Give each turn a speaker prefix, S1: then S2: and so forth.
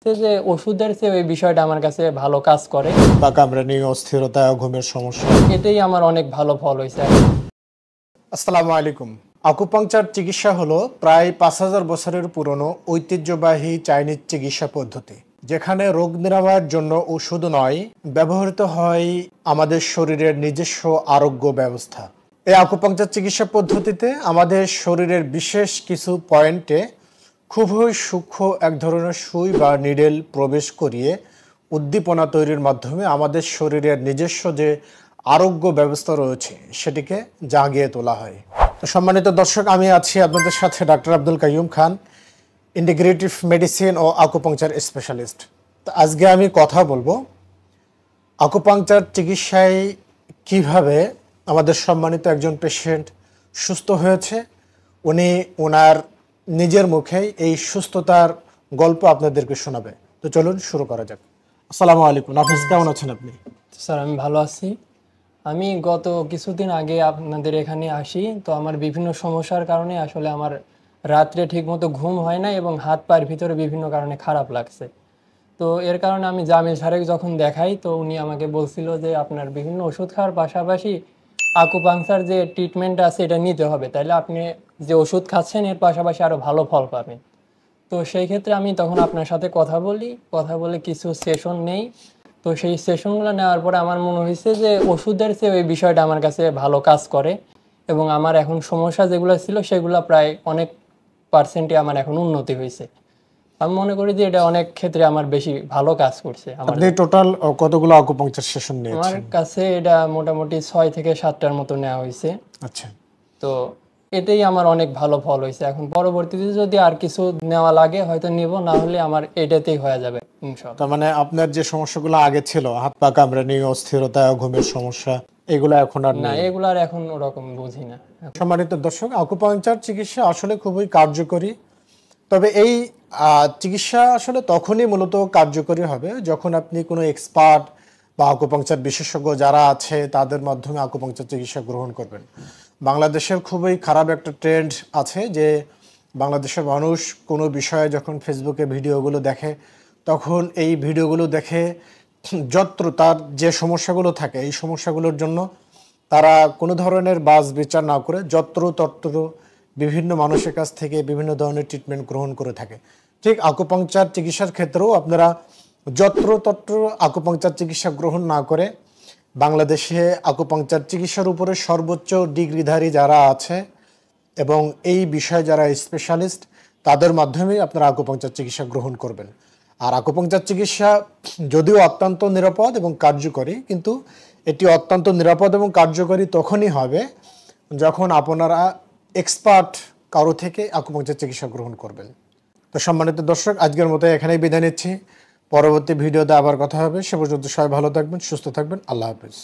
S1: হচ্ছে যে ওষুধের চেয়ে ওই বিষয়টা আমার কাছে ভালো কাজ করে।
S2: বা কামড়ানি, অস্থিরতা, ঘুমের সমস্যা,
S1: এটাই আমার অনেক ভালো ফল হয়েছে।
S2: আসসালামু আলাইকুম। আকুপাংচার চিকিৎসা হলো প্রায় 5000 বছরের পুরনো ঐতিহ্যবাহী চাইনিজ চিকিৎসা পদ্ধতি, যেখানে রোগ নিরাময়ের জন্য ওষুধ নয়, ব্যবহৃত হয় আমাদের শরীরের নিজস্ব আরোগ্য ব্যবস্থা। এই আকুপাংচার চিকিৎসা পদ্ধতিতে আমাদের শরীরের বিশেষ কিছু পয়েন্টে খুবই সূক্ষ্ম এক ধরনের সুই বা নিডেল প্রবেশ করিয়ে উদ্দীপনা তৈরির মাধ্যমে আমাদের শরীরের নিজস্ব যে আরোগ্য ব্যবস্থা রয়েছে সেটিকে জাগিয়ে তোলা হয়। তো সম্মানিত দর্শক, আমি আছি আপনাদের সাথে ডাক্তার আব্দুল কাইয়ুম খান, ইন্টিগ্রেটিভ মেডিসিন ও আকুপাংচার স্পেশালিস্ট। তো আজকে আমি কথা বলবো আকুপাংচার চিকিৎসায় কিভাবে আমাদের সম্মানিত একজন পেশেন্ট সুস্থ হয়েছে। উনি ওনার নিজের মুখেই এই সুস্থতার গল্প আপনাদেরকে শোনাবে। তো চলুন শুরু করা যাক। আসসালামু আলাইকুম, নাফিস, কেমন আছেন আপনি?
S1: স্যার আমি ভালো আছি। আমি গত কিছুদিন আগে আপনাদের এখানে আসি, তো আমার বিভিন্ন সমস্যার কারণে আসলে আমার রাত্রে ঠিকমতো ঘুম হয় না এবং হাত পায়ের ভিতরে বিভিন্ন কারণে খারাপ লাগছে। তো এর কারণে আমি জামিল স্যারের যখন দেখাই, তো উনি আমাকে বলছিল যে আপনার বিভিন্ন ওষুধ খাওয়ার পাশাপাশি আকুপাংচার যে ট্রিটমেন্ট আছে এটা নিতে হবে, তাইলে আপনি যে ওষুধ খাচ্ছেন এর পাশাপাশি আরও ভালো ফল পাবেন। তো সেই ক্ষেত্রে আমি তখন আপনার সাথে কথা বলে কিছু সেশন নেই। তো সেই সেশনগুলো নেওয়ার পরে আমার মনে হয়েছে যে ওষুধের চেয়ে ওই বিষয়টা আমার কাছে ভালো কাজ করে এবং আমার এখন সমস্যা যেগুলো ছিল সেগুলো প্রায় অনেক পার্সেন্টই আমার এখন উন্নতি হয়েছে। আমি মনে করি যে এটা অনেক ক্ষেত্রে আমার বেশি ভালো কাজ করছে।
S2: আপনি টোটাল কতগুলো আকুপাংচার সেশন
S1: আমার
S2: নিয়েছেন?
S1: কাছে এটা মোটামুটি 6 থেকে 7টার মতো নেওয়া হয়েছে।
S2: আচ্ছা,
S1: তো এটাই আমার অনেক ভালো ফল হয়েছে। এখন পরবর্তীতে যদি আর কিছু নেওয়া লাগে হয়তো নিব, না হলে আমার এটাতেই হয়ে যাবে ইনশাআল্লাহ।
S2: তার মানে আপনার যে সমস্যাগুলো আগে ছিল, হাত পা কামড়ানি, অস্থিরতা, ঘুমের সমস্যা, এগুলো এখন আর
S1: না,
S2: নেই?
S1: এগুলো আর এখন ওরকম বুঝি না।
S2: সম্মানিত দর্শক, আকুপাংচার চিকিৎসা আসলে খুবই কার্যকরী। তবে এই চিকিৎসা আসলে তখনই মূলত কার্যকরী হবে যখন আপনি কোনো এক্সপার্ট বা আকুপাংচার বিশেষজ্ঞ যারা আছে তাদের মাধ্যমে আকুপাংচার চিকিৎসা গ্রহণ করবেন। বাংলাদেশের খুবই খারাপ একটা ট্রেন্ড আছে যে বাংলাদেশের মানুষ কোনো বিষয়ে যখন ফেসবুকে ভিডিওগুলো দেখে, তখন এই ভিডিওগুলো দেখে যত্র তার যে সমস্যাগুলো থাকে এই সমস্যাগুলোর জন্য তারা কোনো ধরনের বাছ বিচার না করে যত্রতত্র বিভিন্ন মানুষের কাছ থেকে বিভিন্ন ধরনের ট্রিটমেন্ট গ্রহণ করে থাকে। ঠিক আকুপাংচার চিকিৎসার ক্ষেত্রেও আপনারা যত্রতত্র আকুপাংচার চিকিৎসা গ্রহণ না করে বাংলাদেশে আকুপাংচার চিকিৎসার উপরে সর্বোচ্চ ডিগ্রিধারী যারা আছে এবং এই বিষয়ে যারা স্পেশালিস্ট তাদের মাধ্যমেই আপনারা আকুপাংচার চিকিৎসা গ্রহণ করবেন। আর আকুপাংচার চিকিৎসা যদিও অত্যন্ত নিরাপদ এবং কার্যকরী, কিন্তু এটি অত্যন্ত নিরাপদ এবং কার্যকরী তখনই হবে যখন আপনারা এক্সপার্ট কারো থেকে আকুপাংচার চিকিৎসা গ্রহণ করবেন। তো সম্মানিত দর্শক, আজকের মতো এখানেই বিদায় নিচ্ছি। পরবর্তী ভিডিওতে আবার কথা হবে। সে পর্যন্ত সবাই ভালো থাকবেন, সুস্থ থাকবেন। আল্লাহ হাফেজ।